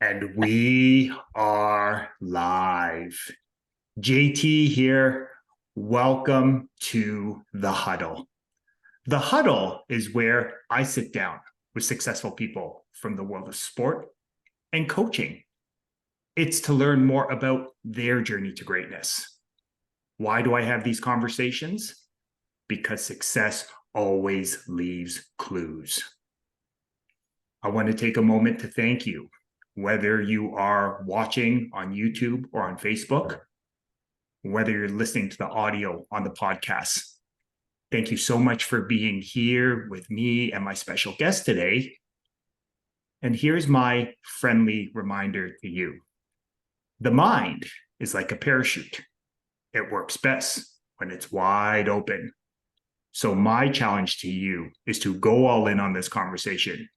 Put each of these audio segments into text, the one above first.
And we are live. JT here. Welcome to the huddle. The huddle is where I sit down with successful people from the world of sport and coaching. It's to learn more about their journey to greatness. Why do I have these conversations? Because success always leaves clues. I want to take a moment to thank you, whether you are watching on YouTube or on Facebook, whether you're listening to the audio on the podcast. Thank you so much for being here with me and my special guest today. And here's my friendly reminder to you. The mind is like a parachute. It works best when it's wide open. So my challenge to you is to go all in on this conversation,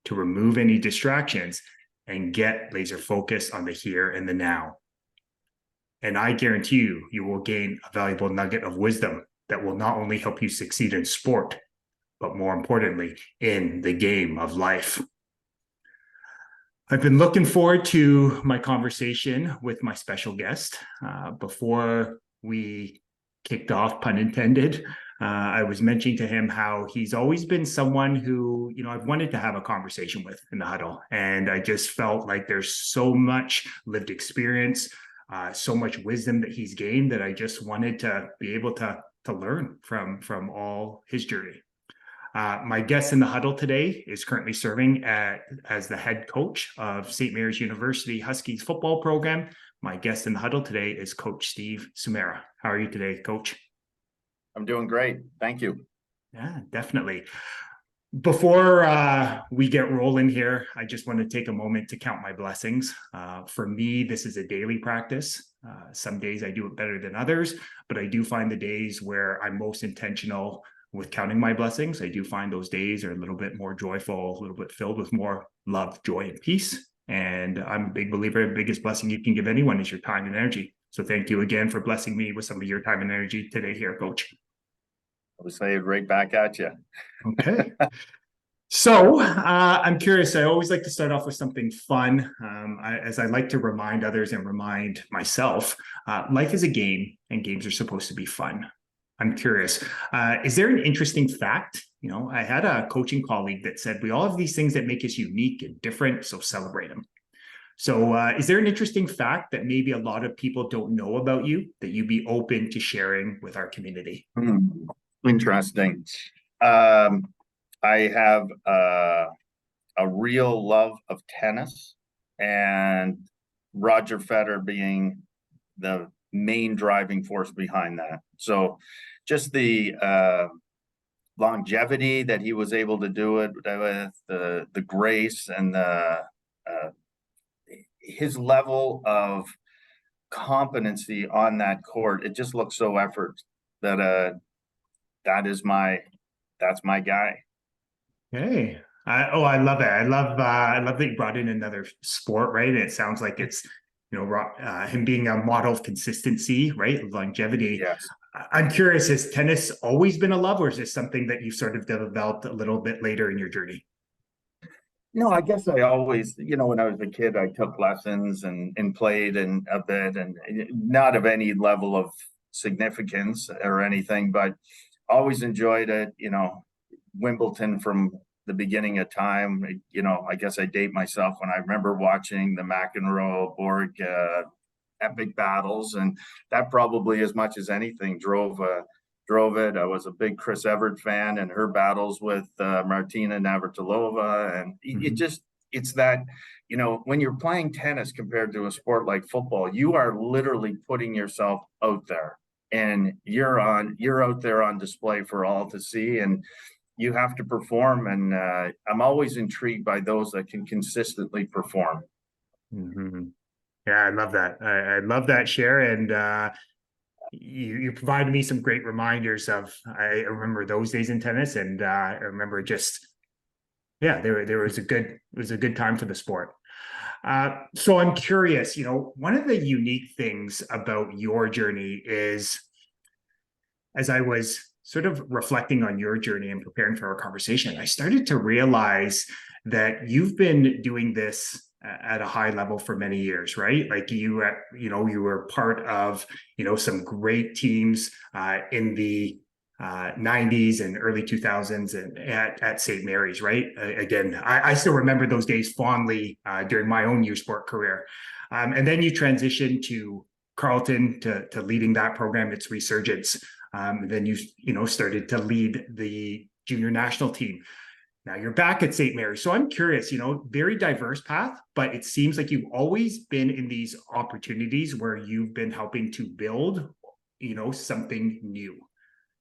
to remove any distractions and get laser focused on the here and the now. And I guarantee you, you will gain a valuable nugget of wisdom that will not only help you succeed in sport, but more importantly, in the game of life. I've been looking forward to my conversation with my special guest. Before we kicked off, pun intended, I was mentioning to him how he's always been someone who, I've wanted to have a conversation with in the huddle. And I just felt like there's so much lived experience, so much wisdom that he's gained that I just wanted to be able to learn from all his journey. My guest in the huddle today is currently serving as the head coach of St. Mary's University Huskies football program. My guest in the huddle today is Coach Steve Sumarah. How are you today, Coach? I'm doing great. Thank you. Yeah, definitely. Before we get rolling here, I just want to take a moment to count my blessings. For me, this is a daily practice. Some days I do it better than others, but I do find the days where I'm most intentional with counting my blessings. I do find those days are a little bit more joyful, a little bit filled with more love, joy, and peace. And I'm a big believer, the biggest blessing you can give anyone is your time and energy. So thank you again for blessing me with some of your time and energy today here, Coach. I was saying right back at you. Okay. So I'm curious. I always like to start off with something fun, as I like to remind others and remind myself. Life is a game, and games are supposed to be fun. I'm curious. Is there an interesting fact? I had a coaching colleague that said we all have these things that make us unique and different, so celebrate them. So, is there an interesting fact that maybe a lot of people don't know about you that you'd be open to sharing with our community? Interesting. I have a real love of tennis, and Roger Federer being the main driving force behind that. So just the longevity that he was able to do it with, the grace and his level of competency on that court, it just looks so effort that that's my guy. Hey, I love it. I love that you brought in another sport, right? And it sounds like it's, him being a model of consistency, right? Longevity. Yes. I'm curious, has tennis always been a love, or is this something that you sort of developed a little bit later in your journey? No, I guess I always, when I was a kid, I took lessons and played and a bit, and not of any level of significance or anything, but always enjoyed it. Wimbledon from the beginning of time. I guess I date myself when I remember watching the McEnroe Borg epic battles, and that probably as much as anything drove it. I was a big Chris Evert fan and her battles with Martina Navratilova, and it's that when you're playing tennis compared to a sport like football, you are literally putting yourself out there, and you're out there on display for all to see, and you have to perform. And I'm always intrigued by those that can consistently perform. Mm-hmm. Yeah, I love that. I love that share, and you provided me some great reminders of. I remember those days in tennis, and I remember there was a good time for the sport. So I'm curious. One of the unique things about your journey is, as I was sort of reflecting on your journey and preparing for our conversation, I started to realize that you've been doing this at a high level for many years, right? Like you were part of, some great teams in the 90s and early 2000s and at St. Mary's, right? Again, I still remember those days fondly during my own youth sport career. And then you transitioned to Carleton to leading that program, its resurgence. Then you started to lead the junior national team. Now you're back at St. Mary's. So I'm curious, very diverse path, but it seems like you've always been in these opportunities where you've been helping to build, something new,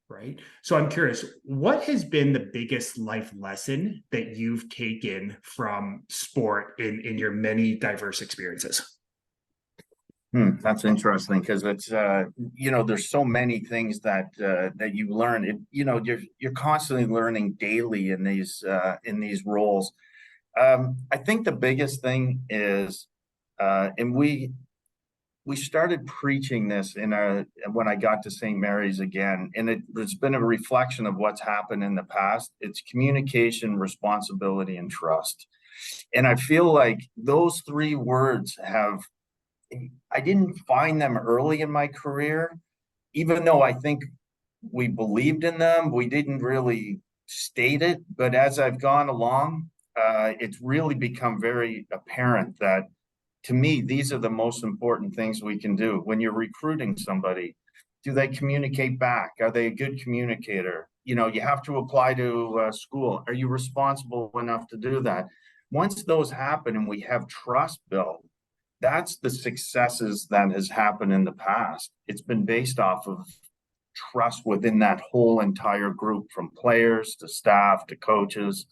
right? So I'm curious, what has been the biggest life lesson that you've taken from sport in your many diverse experiences? That's interesting because it's there's so many things that you learn. You're constantly learning daily in these roles. I think the biggest thing is, and we started preaching this when I got to St. Mary's again, and it's been a reflection of what's happened in the past. It's communication, responsibility, and trust. And I feel like those three words I didn't find them early in my career, even though I think we believed in them. We didn't really state it, but as I've gone along, it's really become very apparent that to me, these are the most important things we can do. When you're recruiting somebody, do they communicate back? Are they a good communicator? You have to apply to school. Are you responsible enough to do that? Once those happen and we have trust built, that's the successes that has happened in the past. It's been based off of trust within that whole entire group, from players to staff to coaches.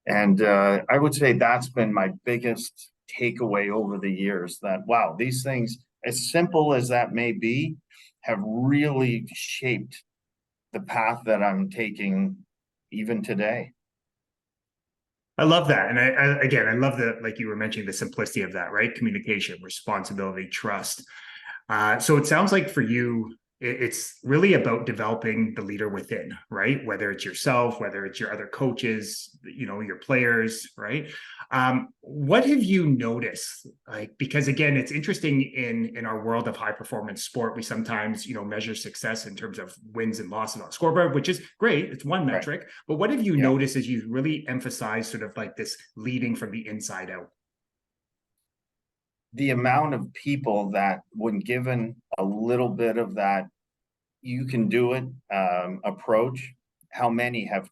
And I would say that's been my biggest takeaway over the years, that, wow, these things, as simple as that may be, have really shaped the path that I'm taking even today. I love that. And again, I love like you were mentioning, the simplicity of that, right? Communication, responsibility, trust. So it sounds like for you, it's really about developing the leader within, right? Whether it's yourself, whether it's your other coaches, your players, right? What have you noticed? Like, because again, it's interesting in our world of high performance sport, we sometimes, measure success in terms of wins and losses on scoreboard, which is great. It's one Right. metric. But what have you Yeah. noticed as you really emphasize sort of like this leading from the inside out? The amount of people that, when given a little bit of that, you can do it approach, how many have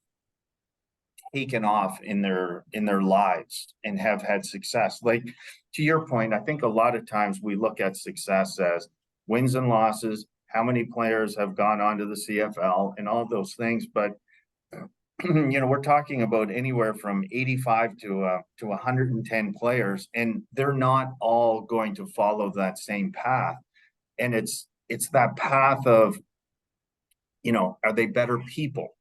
taken off in their lives and have had success. Like, to your point, I think a lot of times we look at success as wins and losses, how many players have gone on to the CFL and all those things, but we're talking about anywhere from 85 to 110 players, and they're not all going to follow that same path. And it's that path of, are they better people?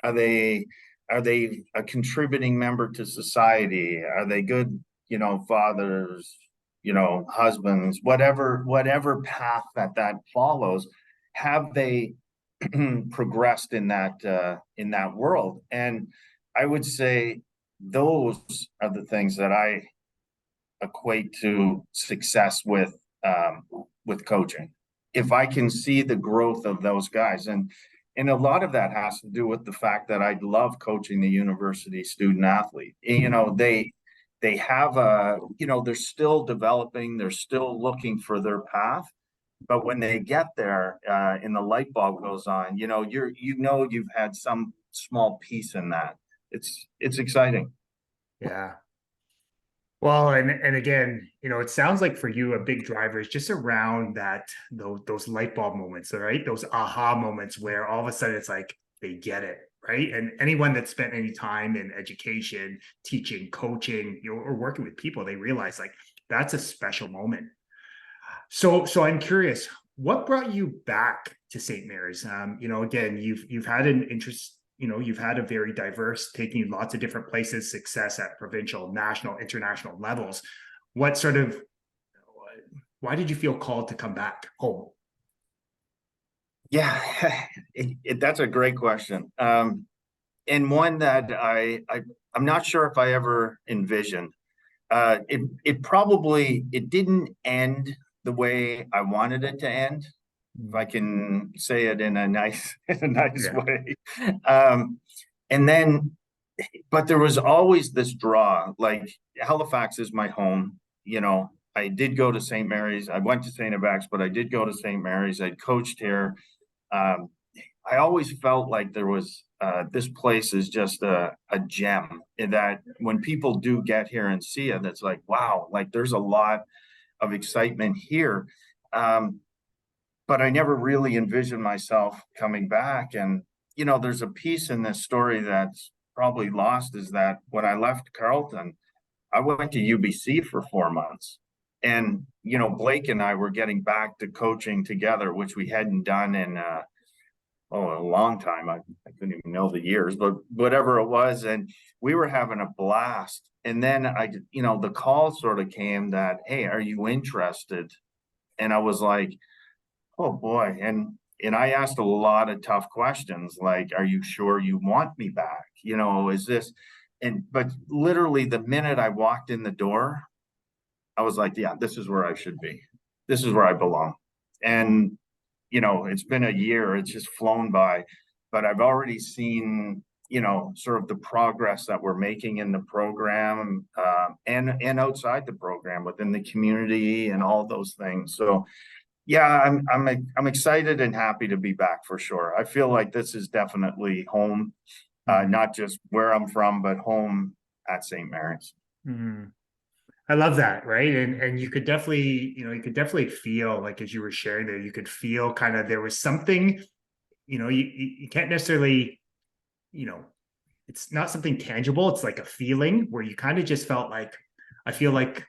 Are they are they a contributing member to society? Are they good, fathers, husbands, whatever path that follows? Have they progressed in that world? And I would say those are the things that I equate to success with coaching. If I can see the growth of those guys, and a lot of that has to do with the fact that I love coaching the university student athlete. They have they're still developing, they're still looking for their path. But when they get there, and the light bulb goes on, you've had some small piece in that. It's exciting. Yeah. Well, and again, it sounds like for you a big driver is just around those light bulb moments, right? Those aha moments where all of a sudden it's like they get it, right? And anyone that's spent any time in education, teaching, coaching, or working with people, they realize like that's a special moment. So I'm curious, what brought you back to St. Mary's? Again, you've had an interest, you've had a very diverse, taking you lots of different places, success at provincial, national, international levels. What sort of, why did you feel called to come back home? Yeah, that's a great question. And one that I'm not sure if I ever envisioned. It probably it didn't end the way I wanted it to end, if I can say it in a nice in a nice Yeah. way. Um, and then, but there was always this draw. Like Halifax is my home. You know, I did go to St. Mary's. I went to St. X, but I did go to St. Mary's. I coached here. Um, I always felt like there was this place is just a gem in that when people do get here and see it, it's like, wow, like there's a lot of excitement here. Um, but I never really envisioned myself coming back. And, you know, there's a piece in this story that's probably lost is that when I left Carleton, I went to UBC for 4 months. And, you know, Blake and I were getting back to coaching together, which we hadn't done in a long time. I couldn't even know the years, but whatever it was. And we were having a blast. And then you know, the call sort of came that, hey, are you interested? And I was like, oh boy. And I asked a lot of tough questions, like, are you sure you want me back? You know, is this but literally the minute I walked in the door, I was like, yeah, this is where I should be. This is where I belong. And you know, it's been a year, it's just flown by, but I've already seen, you know, sort of the progress that we're making in the program, and outside the program within the community and all those things. So yeah, I'm excited and happy to be back for sure. I feel like this is definitely home, Mhm. not just where I'm from, but home at St. Mary's. Mhm. I love that, right? And you could definitely, you could definitely feel like as you were sharing there, you could feel kind of there was something, you can't necessarily, you know, it's not something tangible. It's like a feeling where you kind of just felt like, I feel like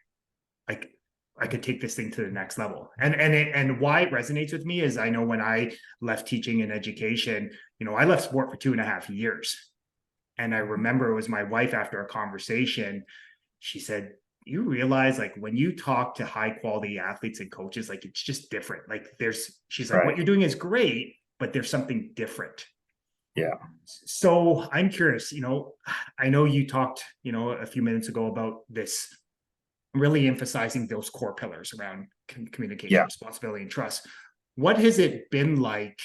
I could take this thing to the next level. And why it resonates with me is I know when I left teaching and education, I left sport for 2.5 years. And I remember it was my wife after a conversation, she said, you realize like when you talk to high quality athletes and coaches, like it's just different. Like she's like, what Right. you're doing is great, but there's something different. Yeah. So I'm curious, I know you talked, a few minutes ago about this really emphasizing those core pillars around communication, Yeah. responsibility, and trust. What has it been like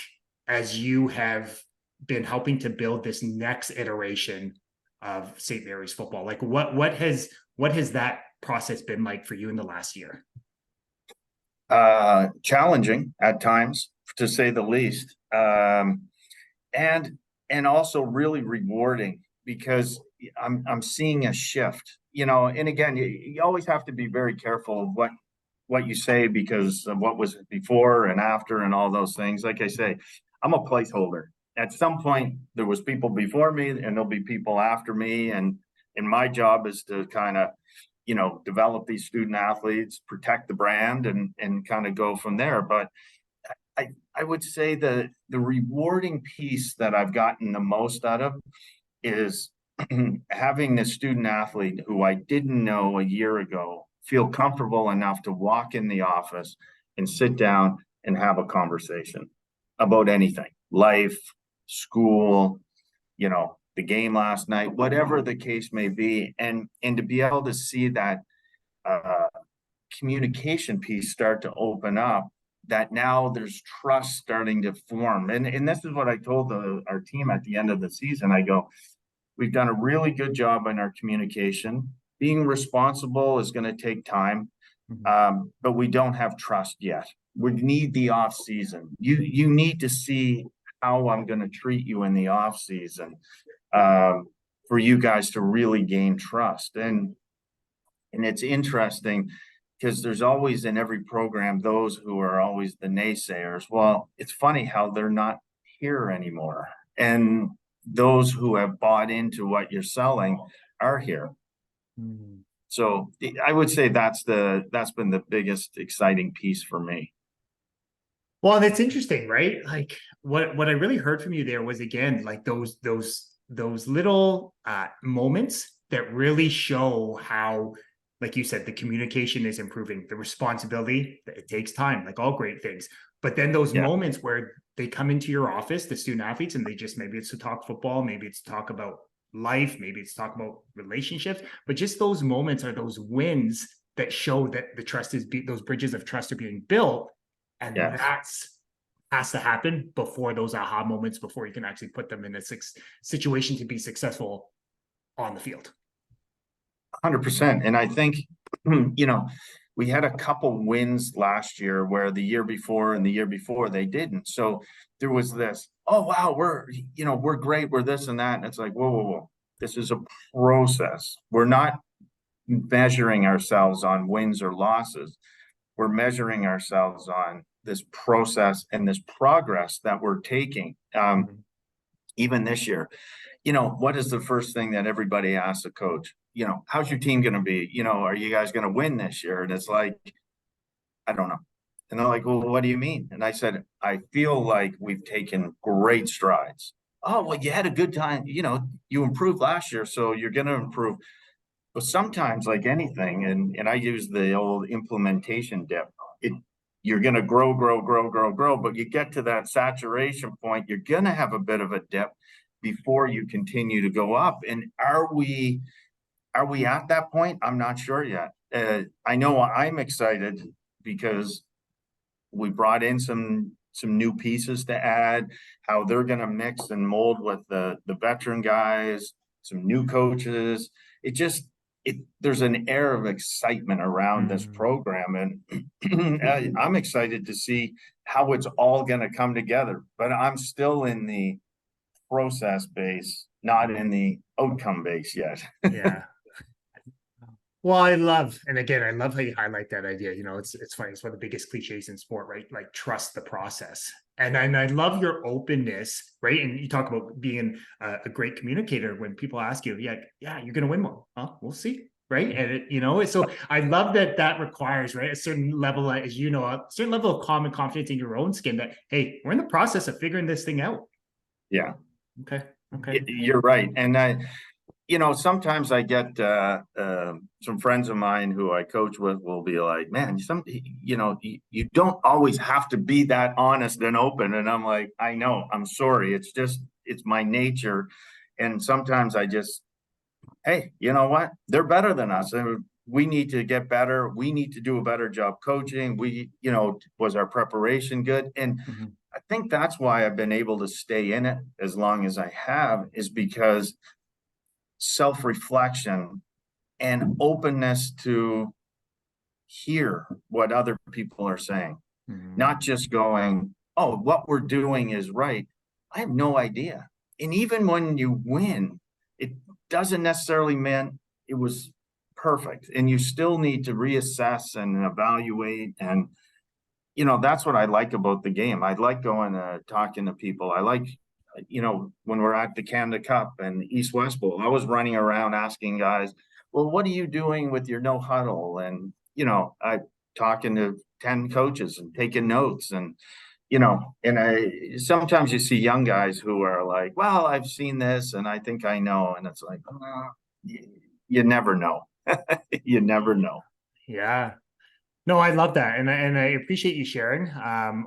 as you have been helping to build this next iteration of St. Mary's football? Like what has that process been like for you in the last year? Challenging at times, to say the least. And and also really rewarding because I'm seeing a shift, you know. And again, you always have to be very careful of what you say because of what was before and after and all those things. Like I say, I'm a placeholder. At some point, there was people before me, and there'll be people after me, and my job is to kind of, you know, develop these student athletes, protect the brand, and kind of go from there. But I would say the rewarding piece that I've gotten the most out of is having the student athlete who I didn't know a year ago feel comfortable enough to walk in the office and sit down and have a conversation about anything, life, school, you know, the game last night, whatever the case may be. And to be able to see that uh, communication piece start to open up, that now there's trust starting to form. And this is what I told our team at the end of the season. I go, we've done a really good job in our communication. Being responsible is going to take time, Mhm. but we don't have trust yet. We need the off season. You need to see how I'm going to treat you in the off season, for you guys to really gain trust. And it's interesting because there's always in every program those who are always the naysayers. Well, it's funny how they're not here anymore. And those who have bought into what you're selling are here. Mhm. So I would say that's been the biggest exciting piece for me. Well, that's interesting, right? Like what I really heard from you there was again like those little moments that really show how, like you said, the communication is improving, the responsibility, it takes time, like all great things. But then those Yeah. moments where they come into your office, the student athletes, and they just maybe it's to talk football, maybe it's to talk about life, maybe it's talking about relationships, but just those moments are those wins that show that the trust is those bridges of trust are being built. And Yes. that's has to happen before those aha moments, before you can actually put them in a situation to be successful on the field. 100%. And I think, you know, we had a couple wins last year where the year before and the year before they didn't. So there was this, oh wow, we're great, we're this and that. And it's like, whoa, whoa, whoa. This is a process. We're not measuring ourselves on wins or losses. We're measuring ourselves on this process and this progress that we're taking. Even this year, what is the first thing that everybody asks a coach? How's your team going to be? Are you guys going to win this year? And it's like, I don't know. And they're like, well, what do you mean? And I said, I feel like we've taken great strides. Oh, well, you had a good time. You improved last year, so you're going to improve. But sometimes, like anything, and I use the old implementation dip, you're going to grow, grow, grow, grow, grow, but you get to that saturation point, you're going to have a bit of a dip before you continue to go up. And are we at that point? I'm not sure yet. I know I'm excited because we brought in some new pieces to add, how they're going to mix and mold with the veteran guys, some new coaches. There's an air of excitement around this program, and I'm excited to see how it's all going to come together. But I'm still in the process base, not in the outcome base yet. Yeah. Well, I love how you highlight that idea. It's funny. It's one of the biggest cliches in sport, right? Like trust the process. And I love your openness, right? And you talk about being a great communicator when people ask you, yeah, you're going to win one. Huh? We'll see. Right. And so I love that requires, right, a certain level, as a certain level of calm and confidence in your own skin that, hey, we're in the process of figuring this thing out. Yeah. Okay. You're right. And sometimes I get some friends of mine who I coach with will be like, man, you don't always have to be that honest and open. And I'm like, I know, I'm sorry. It's my nature. And sometimes hey, you know what? They're better than us. And we need to get better. We need to do a better job coaching. Was our preparation good? And I think that's why I've been able to stay in it as long as I have, is because self-reflection and openness to hear what other people are saying, not just going, oh, what we're doing is right. I have no idea. And even when you win, it doesn't necessarily mean it was perfect. And you still need to reassess and evaluate. And, that's what I like about the game. I like going talking to people. I like, when we're at the Canada Cup and East West Bowl, I was running around asking guys, well, what are you doing with your no huddle? And, I talking to 10 coaches and taking notes. And, sometimes you see young guys who are like, well, I've seen this and I think I know. And it's like, you never know. You never know. Yeah. No, I love that. And I appreciate you sharing.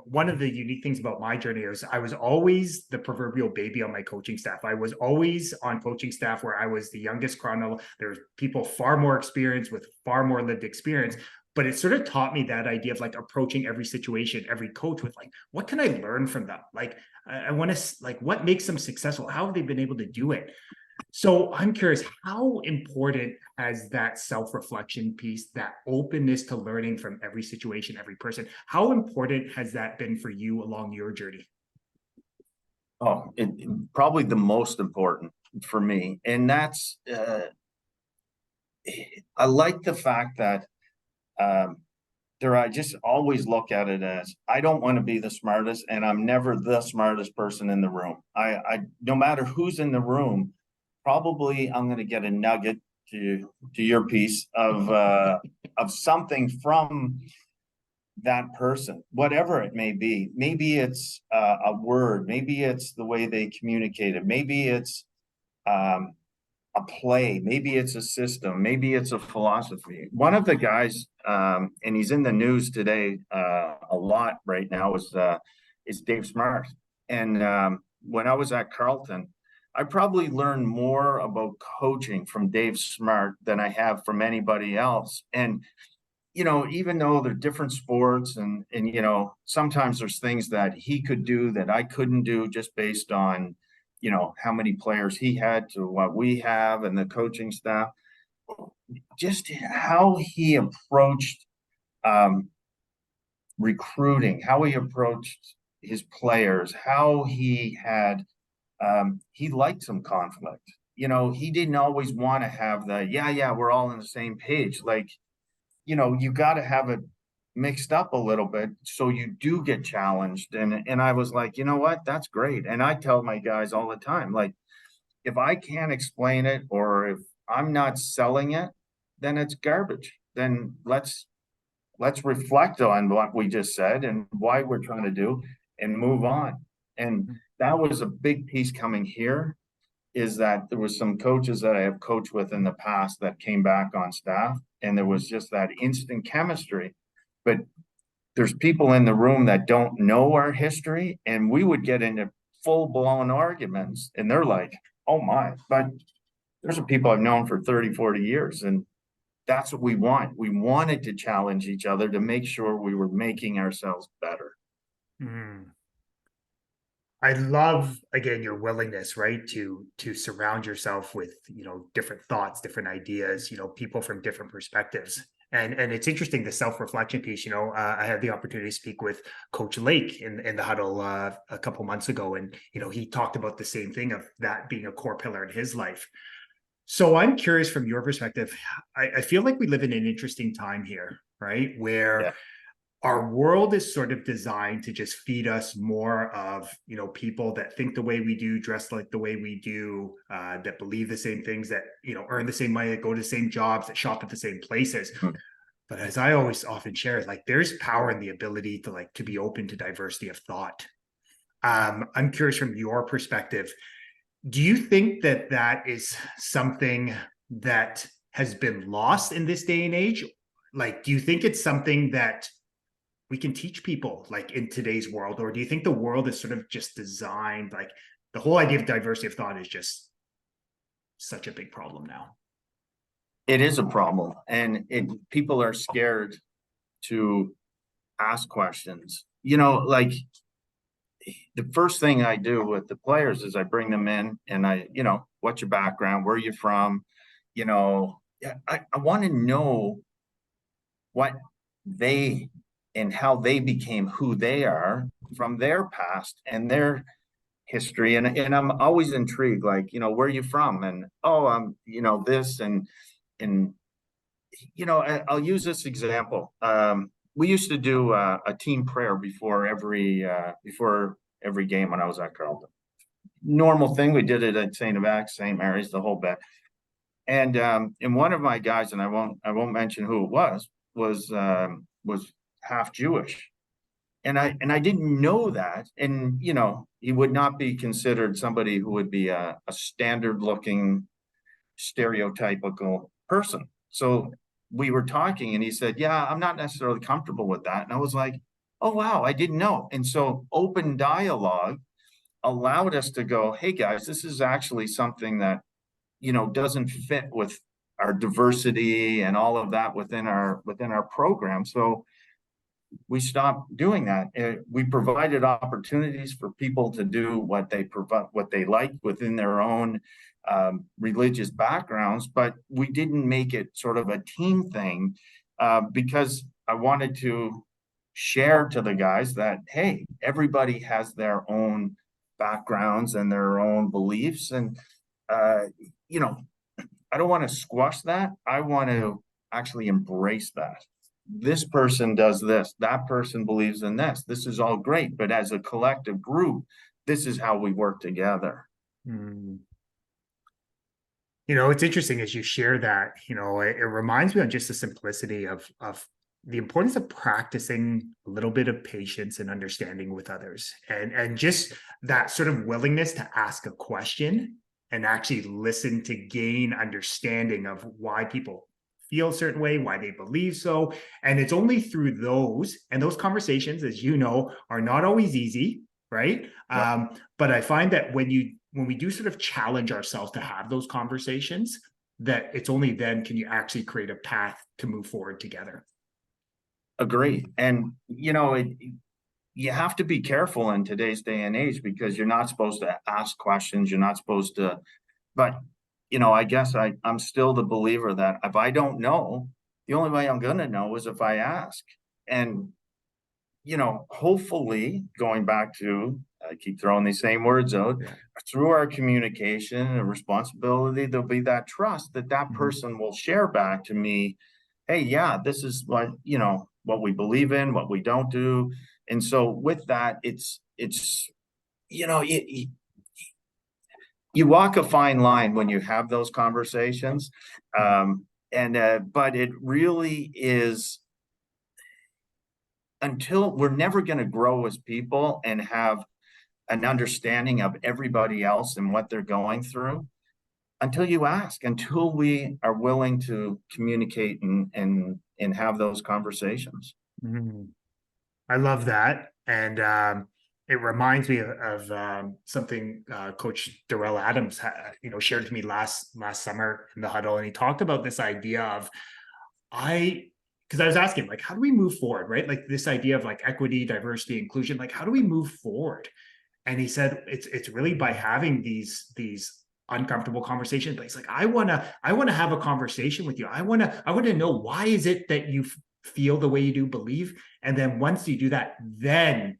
One of the unique things about my journey is I was always the proverbial baby on my coaching staff. I was always on coaching staff where I was the youngest chrono. There's people far more experienced with far more lived experience. But it sort of taught me that idea of like approaching every situation, every coach with like, what can I learn from them? Like, I want to like, what makes them successful? How have they been able to do it? So I'm curious, how important has that self-reflection piece, that openness to learning from every situation, every person, how important has that been for you along your journey? Oh, probably the most important for me. And that's, I like the fact that I just always look at it as I don't want to be the smartest, and I'm never the smartest person in the room. I no matter who's in the room, probably I'm going to get a nugget to your piece of something from that person, whatever it may be. Maybe it's a word, maybe it's the way they communicated, maybe it's a play, maybe it's a system, maybe it's a philosophy. One of the guys, and he's in the news today a lot right now, is Dave Sumarah. And when I was at Carleton, I probably learned more about coaching from Dave Smart than I have from anybody else. And even though they're different sports and sometimes there's things that he could do that I couldn't do just based on, how many players he had to what we have and the coaching staff, just how he approached um, recruiting, how he approached his players, how he liked some conflict. He didn't always want to have yeah, we're all on the same page. Like, you got to have it mixed up a little bit so you do get challenged. And I was like, you know what? That's great. And I tell my guys all the time, like, if I can't explain it or if I'm not selling it, then it's garbage. Then let's reflect on what we just said and why we're trying to do and move on. And that was a big piece coming here, is that there was some coaches that I have coached with in the past that came back on staff, and there was just that instant chemistry. But there's people in the room that don't know our history, and we would get into full-blown arguments, and they're like, oh my. But there's some people I've known for 30, 40 years, and that's what we want. We wanted to challenge each other to make sure we were making ourselves better. Mm. I love, again, your willingness, right, to surround yourself with, different thoughts, different ideas, people from different perspectives. And it's interesting, the self-reflection piece. I had the opportunity to speak with Coach Lake in the huddle a couple months ago, and he talked about the same thing of that being a core pillar in his life. So I'm curious from your perspective. I feel like we live in an interesting time here, right, Yeah. where our world is sort of designed to just feed us more of people that think the way we do, dress like the way we do, that believe the same things, that earn the same money, that go to the same jobs, that shop at the same places. Hmm. But as I always often share, like, there's power in the ability to be open to diversity of thought. I'm curious from your perspective, do you think that that is something that has been lost in this day and age? Like, do you think it's something that we can teach people, like, in today's world? Or do you think the world is sort of just designed, like, the whole idea of diversity of thought is just such a big problem now? It is a problem, and people are scared to ask questions. Like, the first thing I do with the players is I bring them in and what's your background? Where are you from? I want to know what they and how they became who they are from their past and their history. And I'm always intrigued, like, where are you from? And, oh, I'm, this and I'll use this example. We used to do a team prayer before every game when I was at Carleton. Normal thing. We did it at St. Max, St. Mary's, the whole bit. And one of my guys, and I won't mention who it was half Jewish. And I didn't know that. And he would not be considered somebody who would be a standard looking stereotypical person. So we were talking and he said, yeah, I'm not necessarily comfortable with that. And I was like, oh, wow, I didn't know. And so open dialogue allowed us to go, hey guys, this is actually something that, doesn't fit with our diversity and all of that within our program. So we stopped doing that. We provided opportunities for people to do what they like within their own religious backgrounds, but we didn't make it sort of a team thing because I wanted to share to the guys that, hey, everybody has their own backgrounds and their own beliefs, and I don't want to squash that. I want to actually embrace that. This person does this, that person believes in this. This is all great, but as a collective group, this is how we work together. Hmm. It's interesting as you share that. It reminds me of just the simplicity of the importance of practicing a little bit of patience and understanding with others, and just that sort of willingness to ask a question and actually listen to gain understanding of why people feel a certain way, why they believe so. And it's only through those conversations, as you know, are not always easy, right? Yep. But I find that when you when we do sort of challenge ourselves to have those conversations, that it's only then can you actually create a path to move forward together. Agree. And, you have to be careful in today's day and age because you're not supposed to ask questions. You're not supposed to, but, I guess I'm still the believer that if I don't know, the only way I'm going to know is if I ask. And, hopefully going back to, I keep throwing these same words out, Yeah. through our communication and responsibility, there'll be that trust that person will share back to me. Hey, yeah, this is what we believe in, what we don't do. And so with that, it's, you know, it, you walk a fine line when you have those conversations. But it really is, until we're never going to grow as people and have an understanding of everybody else and what they're going through until you ask, until we are willing to communicate and have those conversations. Mm-hmm. I love that. And it reminds me of something Coach Darrell Adams, shared to me last summer in the huddle. And he talked about this idea of, because I was asking, like, how do we move forward, right? Like this idea of like equity, diversity, inclusion, like how do we move forward? And he said, it's really by having these uncomfortable conversations. But he's like, I wanna have a conversation with you. I wanna know, why is it that you feel the way you do, believe. And then once you do that, then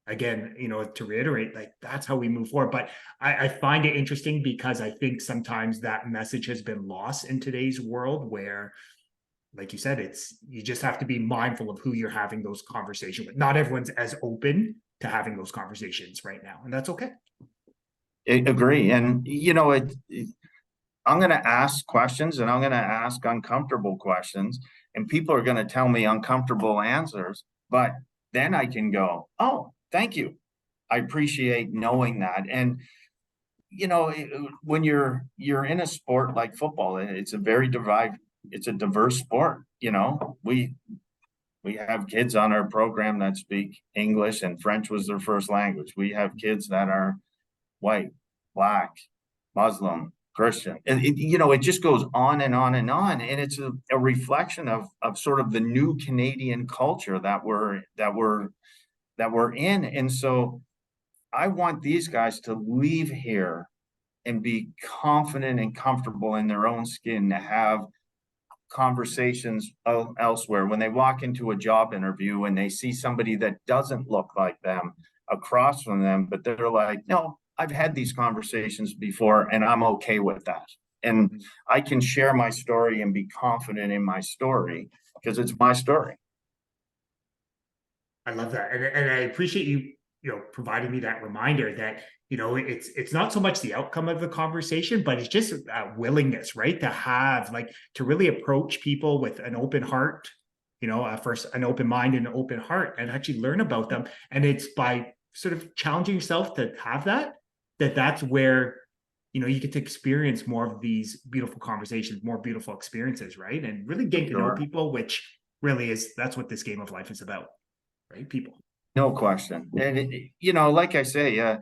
again, to reiterate, like that's how we move forward. But I find it interesting because I think sometimes that message has been lost in today's world where, like you said, you just have to be mindful of who you're having those conversations with. Not everyone's as open to having those conversations right now, and that's okay. I agree. And, I'm going to ask questions and I'm going to ask uncomfortable questions, and people are going to tell me uncomfortable answers, but then I can go, oh, thank you. I appreciate knowing that. And, when you're in a sport like football, it's a diverse sport. We have kids on our program that speak English and French was their first language. We have kids that are white, black, Muslim, Christian. And it just goes on and on and on. And it's a reflection of sort of the new Canadian culture that we're in. And so I want these guys to leave here and be confident and comfortable in their own skin, to have conversations elsewhere when they walk into a job interview and they see somebody that doesn't look like them across from them, but they're like, no, I've had these conversations before and I'm okay with that. And I can share my story and be confident in my story because it's my story. I love that. And I appreciate you, providing me that reminder that, it's not so much the outcome of the conversation, but it's just willingness, right? To have, like, to really approach people with an open heart, first an open mind and an open heart, and actually learn about them. And it's by sort of challenging yourself to have that's where, you get to experience more of these beautiful conversations, more beautiful experiences, right? And really getting to know people, which really that's what this game of life is about, right? People. No question. And, like I say,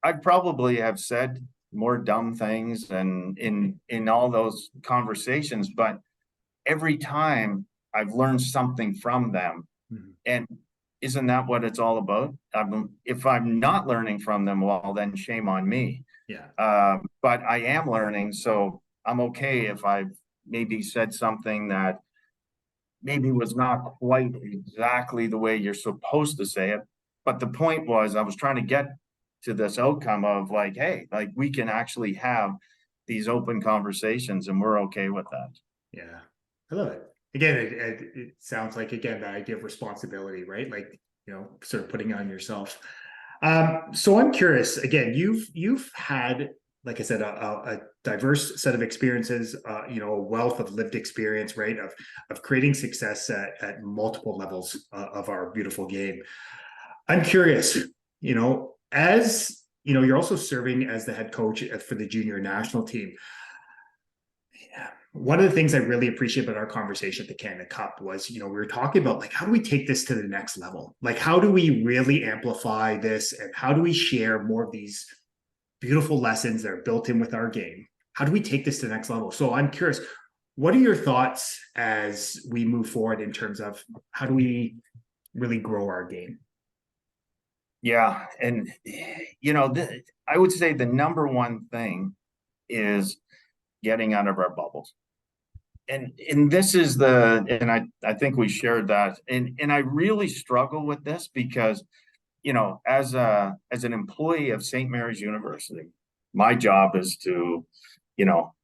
I probably have said more dumb things and in all those conversations, but every time I've learned something from them. Mm-hmm. And isn't that what it's all about? If I'm not learning from them, well, then shame on me. Yeah. But I am learning, so I'm okay if I've maybe said something that maybe was not quite exactly the way you're supposed to say it. But the point was, I was trying to get to this outcome of like, hey, like we can actually have these open conversations and we're okay with that. Yeah, I love it. Again, it sounds like, again, the idea of responsibility, right? Like, sort of putting on yourself. So I'm curious, again, you've had, like I said, a diverse set of experiences, a wealth of lived experience, right? Of creating success at multiple levels of our beautiful game. I'm curious, as you're also serving as the head coach for the junior national team. One of the things I really appreciate about our conversation at the Canada Cup was, we were talking about, like, how do we take this to the next level? Like, how do we really amplify this, and how do we share more of these beautiful lessons that are built in with our game. How do we take this to the next level? So I'm curious, what are your thoughts as we move forward in terms of how do we really grow our game? Yeah, and I would say the number one thing is getting out of our bubbles. And this is I think we shared that. And I really struggle with this because, as an employee of St. Mary's University, my job is to, you know,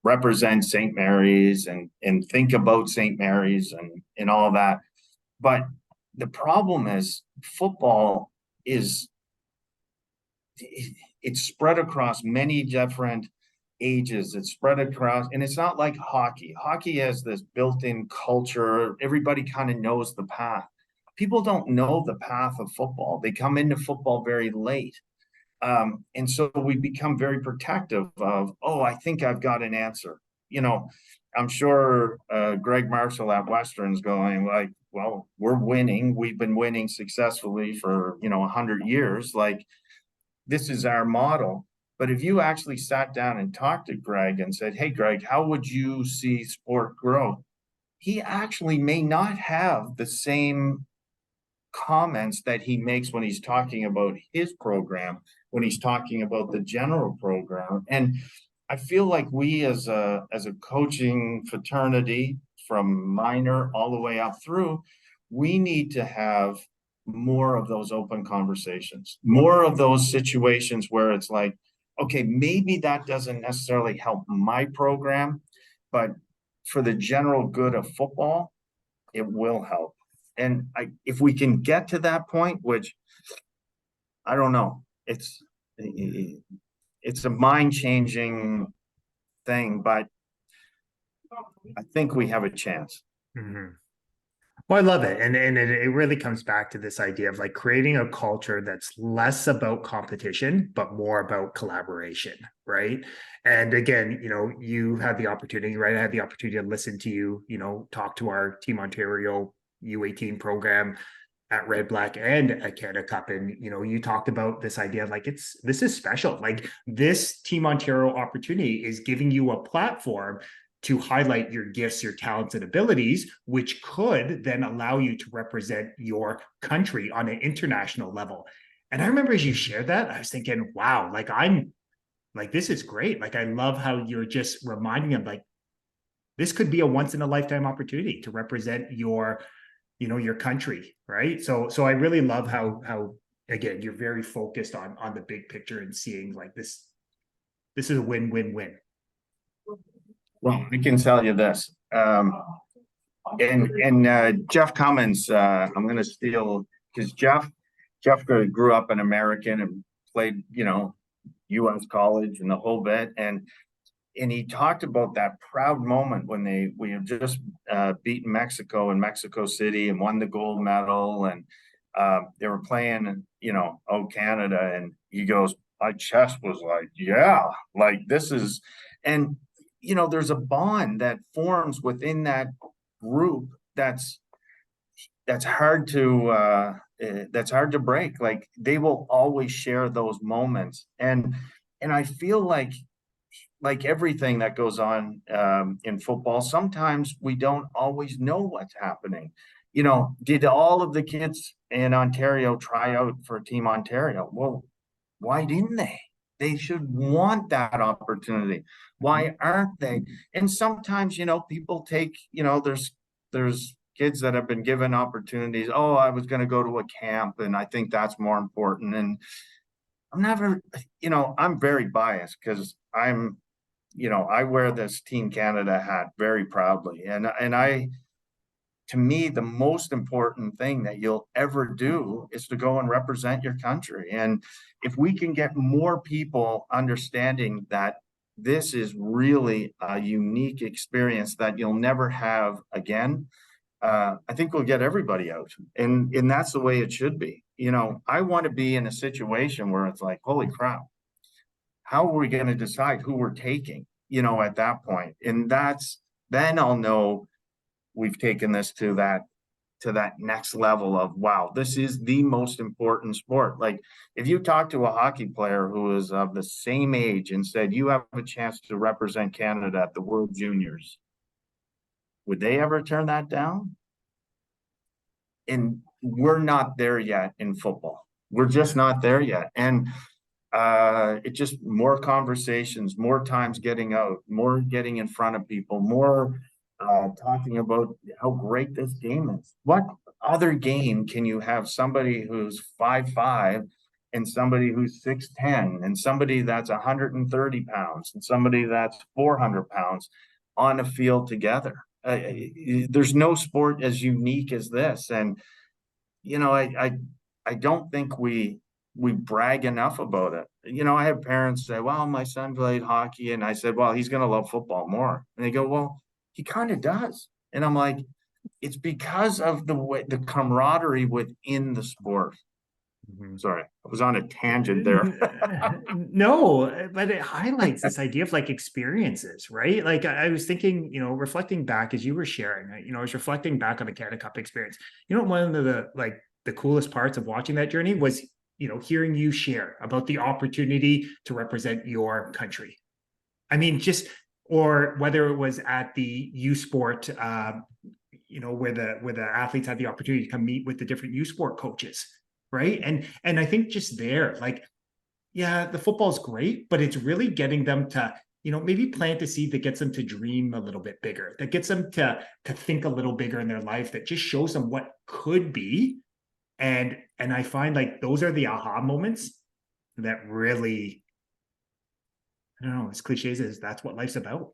represent St. Mary's and think about St. Mary's and all that. But the problem is football is it's spread across many different ages. It's spread across, and it's not like hockey. Hockey has this built-in culture. Everybody kind of knows the path. People don't know the path of football. They come into football very late. And so we become very protective of, oh, I think I've got an answer. I'm sure Greg Marshall at Western's going like, well, we're winning. We've been winning successfully for, 100 years. Like, this is our model. But if you actually sat down and talked to Greg and said, hey, Greg, how would you see sport grow? He actually may not have the same comments that he makes when he's talking about his program, when he's talking about the general program. And I feel like we as a coaching fraternity from minor all the way up through, we need to have more of those open conversations, more of those situations where it's like, okay, maybe that doesn't necessarily help my program, but for the general good of football, it will help. And if we can get to that point, which I don't know, it's a mind-changing thing, but I think we have a chance. Mm-hmm. Well, I love it. And it really comes back to this idea of like creating a culture that's less about competition, but more about collaboration, right? And again, you had the opportunity, right? I had the opportunity to listen to you, talk to our Team Ontario U18 program at Red Black and at Canada Cup. And you talked about this idea of like this is special. Like this Team Ontario opportunity is giving you a platform to highlight your gifts, your talents, and abilities, which could then allow you to represent your country on an international level. And I remember as you shared that, I was thinking, wow, like this is great. Like I love how you're just reminding them like this could be a once in a lifetime opportunity to represent your country, right? So I really love how again you're very focused on the big picture and seeing like this is a win-win-win. Well, I can tell you this. And Jeff Cummins, I'm going to steal because Jeff grew up an American and played, U.S. college and the whole bit, and he talked about that proud moment when we had just beaten Mexico in Mexico City and won the gold medal, and they were playing, Canada, and he goes, my chest was like, yeah, like this is, and there's a bond that forms within that group that's hard to break. Like they will always share those moments, and I feel like everything that goes on in football, sometimes we don't always know what's happening. Did all of the kids in Ontario try out for Team Ontario? Well, why didn't they? They should want that opportunity. Why aren't they? And sometimes, people take, there's kids that have been given opportunities. Oh, I was going to go to a camp, and I think that's more important. And I'm never, I'm very biased because I wear this Team Canada hat very proudly. To me, the most important thing that you'll ever do is to go and represent your country. And if we can get more people understanding that this is really a unique experience that you'll never have again, I think we'll get everybody out. And that's the way it should be. I want to be in a situation where it's like, holy crap, how are we going to decide who we're taking, at that point? And then I'll know we've taken this to that to that next level of, wow, this is the most important sport. Like if you talk to a hockey player who is of the same age and said, you have a chance to represent Canada at the World Juniors, would they ever turn that down? And we're not there yet in football. We're just not there yet. And it just more conversations, more times getting out, more getting in front of people, more talking about how great this game is. What other game can you have somebody who's 5'5" and somebody who's 6'10" and somebody that's 130 pounds and somebody that's 400 pounds on a field together? There's no sport as unique as this. And you know, I don't think we brag enough about it. You know, I have parents say, well, my son played hockey. And I said, well, he's going to love football more. And they go, well, he kind of does. And I'm like, it's because of the way, the camaraderie within the sport. Mhm. Sorry, I was on a tangent there. No, but it highlights this idea of like experiences, right? Like I was thinking, reflecting back as you were sharing, I was reflecting back on the Canada Cup experience. One of the coolest parts of watching that journey was, hearing you share about the opportunity to represent your country. I mean, or whether it was at the U Sport, where the athletes had the opportunity to come meet with the different U Sport coaches, right? And I think just there, like, yeah, the football's great, but it's really getting them to, maybe plant a seed that gets them to dream a little bit bigger, that gets them to think a little bigger in their life, that just shows them what could be. And I find like those are the aha moments that really, I don't know, as cliches as that's what life's about.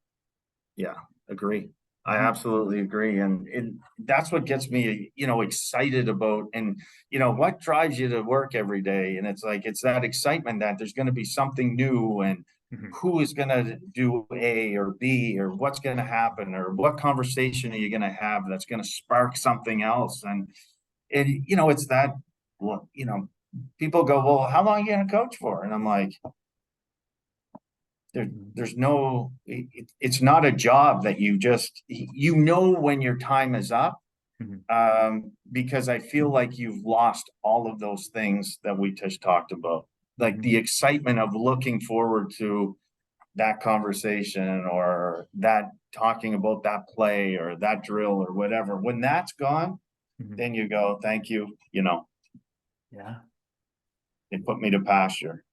Yeah, agree. I absolutely agree. And that's what gets me, excited about, and, what drives you to work every day. And it's like, it's that excitement that there's going to be something new, and Mhm. who is going to do A or B, or what's going to happen, or what conversation are you going to have that's going to spark something else. And it's that, well, people go, well, how long are you going to coach for? And I'm like, there's no, it's not a job that you just, when your time is up, Mhm. because I feel like you've lost all of those things that we just talked about, like Mhm. the excitement of looking forward to that conversation, or that talking about that play or that drill or whatever. When that's gone, Mhm. then you go, thank you, Yeah. they put me to pasture.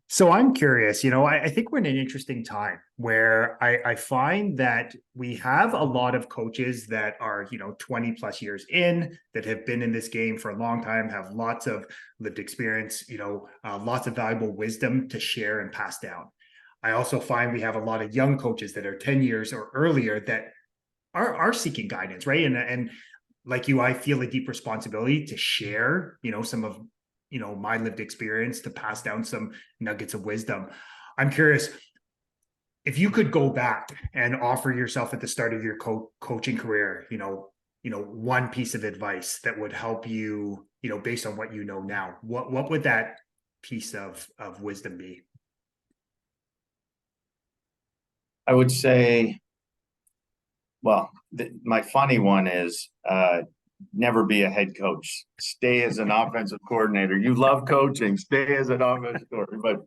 So I'm curious, I think we're in an interesting time where I find that we have a lot of coaches that are, 20 plus years in, that have been in this game for a long time, have lots of lived experience, lots of valuable wisdom to share and pass down. I also find we have a lot of young coaches that are 10 years or earlier that are seeking guidance, right? And like you, I feel a deep responsibility to share, some of, my lived experience, to pass down some nuggets of wisdom. I'm curious if you could go back and offer yourself at the start of your coaching career, one piece of advice that would help you, based on what you know now. What would that piece of wisdom be? I would say, well, my funny one is, never be a head coach. Stay as an offensive coordinator. You love coaching. Stay as an offensive coordinator.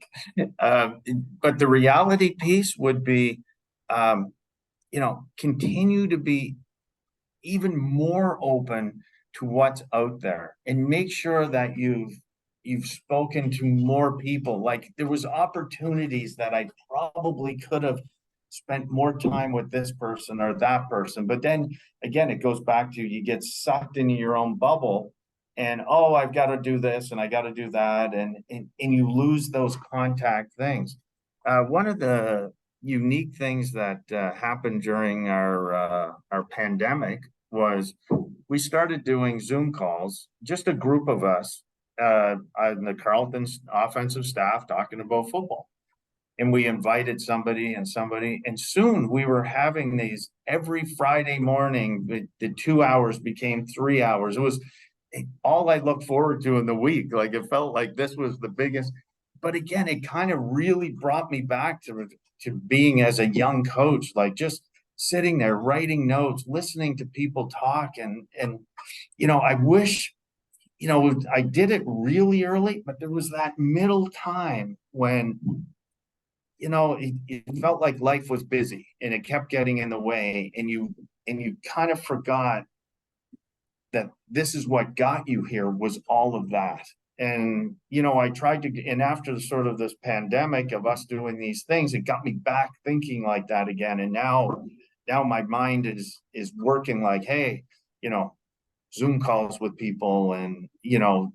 But the reality piece would be, continue to be even more open to what's out there, and make sure that you've spoken to more people. Like there was opportunities that I probably could have spent more time with this person or that person, but then again, it goes back to, you get sucked into your own bubble, and oh, I've got to do this and I got to do that, and you lose those contact things. One of the unique things that happened during our pandemic was, we started doing Zoom calls, just a group of us, on the Carleton's offensive staff, talking about football. And we invited somebody and somebody, and soon we were having these every Friday morning. The 2 hours became 3 hours. It was all I looked forward to in the week. Like it felt like this was the biggest. But again, it kind of really brought me back to being as a young coach, like just sitting there writing notes, listening to people talk, and I wish, I did it really early, but there was that middle time when, it felt like life was busy and it kept getting in the way, and you kind of forgot that this is what got you here, was all of that. And I tried to, and after sort of this pandemic of us doing these things, it got me back thinking like that again. And now my mind is working like, hey, Zoom calls with people, and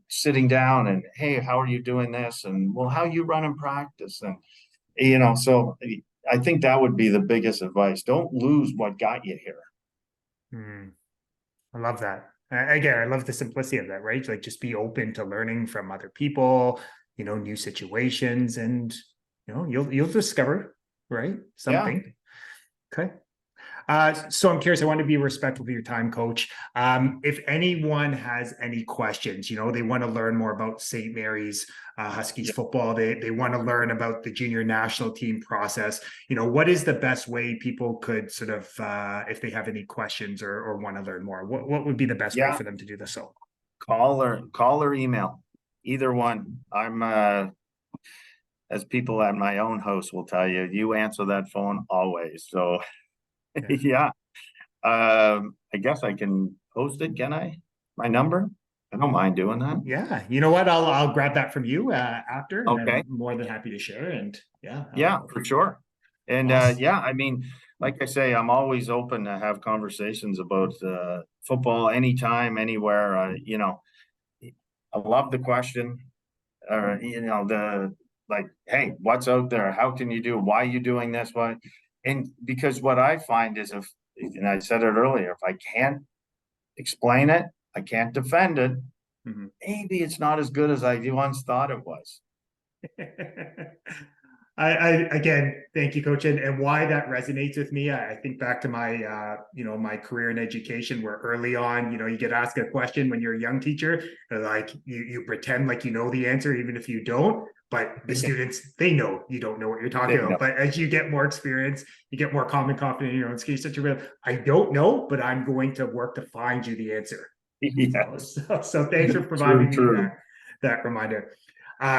sitting down and, hey, how are you doing this? And, well, how you run in practice? And so I think that would be the biggest advice. Don't lose what got you here. Hmm. I love that. Again, I love the simplicity of that, right? Like just be open to learning from other people, new situations, and you'll discover, right? Yeah. Something. Okay. So I'm curious, I want to be respectful of your time, Coach. If anyone has any questions, they want to learn more about St. Mary's Huskies Yeah. football, they want to learn about the junior national team process, what is the best way people could sort of, if they have any questions or want to learn more, what would be the best way Yeah. for them to do this? So Call or email, either one. I'm as people at my own house will tell you, you answer that phone always. So yeah. yeah. I guess I can post it, can I? My number? I don't mind doing that. Yeah, you know what? I'll grab that from you after, and I'm Okay. more than happy to share. And yeah, Yeah, for sure. And awesome. yeah, I mean, like I say, I'm always open to have conversations about football anytime, anywhere. I love the question, or the, like, hey, what's out there? How can you do? Why are you doing this? Why? And because what I find is, and I said it earlier, if I can't explain it, I can't defend it. Mhm. Maybe it's not as good as I once thought it was. I again, thank you, Coach, and why that resonates with me. I think back to my my career in education, where early on, you get asked a question when you're a young teacher, like you pretend like you know the answer even if you don't, but the students, they know you don't know what you're talking They about. know. But as you get more experience, you get more common confidence in your own skills. Such a real, I don't know, but I'm going to work to find you the answer. Yes. So thanks for True, providing me true. that reminder.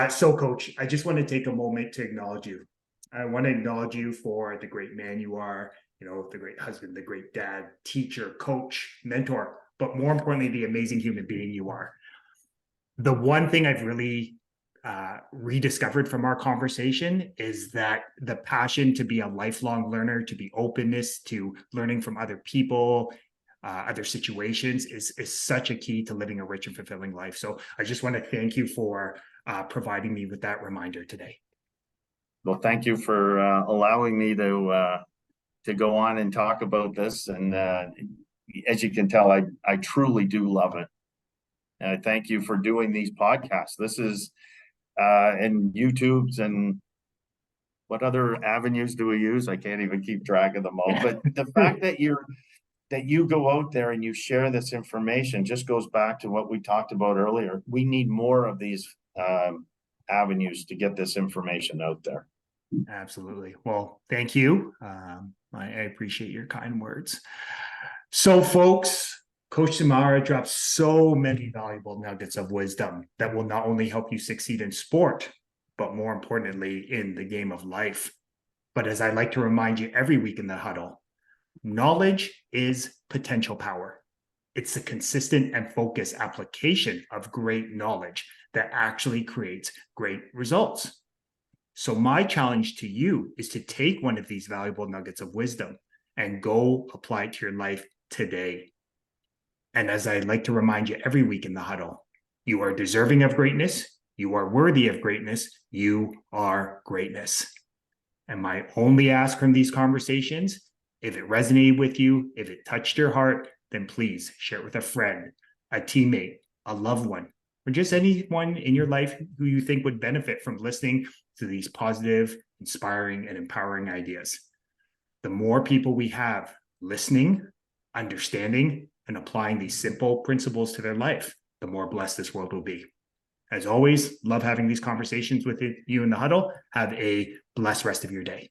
So, Coach, I just want to take a moment to acknowledge you. I want to acknowledge you for the great man you are, the great husband, the great dad, teacher, coach, mentor, but more importantly, the amazing human being you are. The one thing I've really rediscovered from our conversation is that the passion to be a lifelong learner, to be openness to learning from other people, other situations is such a key to living a rich and fulfilling life. So I just want to thank you for providing me with that reminder today. Well, thank you for allowing me to go on and talk about this. And as you can tell, I truly do love it. And I thank you for doing these podcasts. This is and YouTube's, and what other avenues do we use? I can't even keep track of them all. But the fact that you go out there and you share this information just goes back to what we talked about earlier. We need more of these avenues to get this information out there. Absolutely. Well, thank you. I appreciate your kind words. So, folks, Coach Sumarah drops so many valuable nuggets of wisdom that will not only help you succeed in sport, but more importantly, in the game of life. But as I like to remind you every week in the huddle, knowledge is potential power. It's the consistent and focused application of great knowledge that actually creates great results. So, my challenge to you is to take one of these valuable nuggets of wisdom and go apply it to your life today. And as I like to remind you every week in the huddle, you are deserving of greatness. You are worthy of greatness. You are greatness. And my only ask from these conversations, if it resonated with you, if it touched your heart, then please share it with a friend, a teammate, a loved one, or just anyone in your life who you think would benefit from listening to these positive, inspiring, and empowering ideas. The more people we have listening, understanding, and applying these simple principles to their life, the more blessed this world will be. As always, love having these conversations with you in the huddle. Have a blessed rest of your day.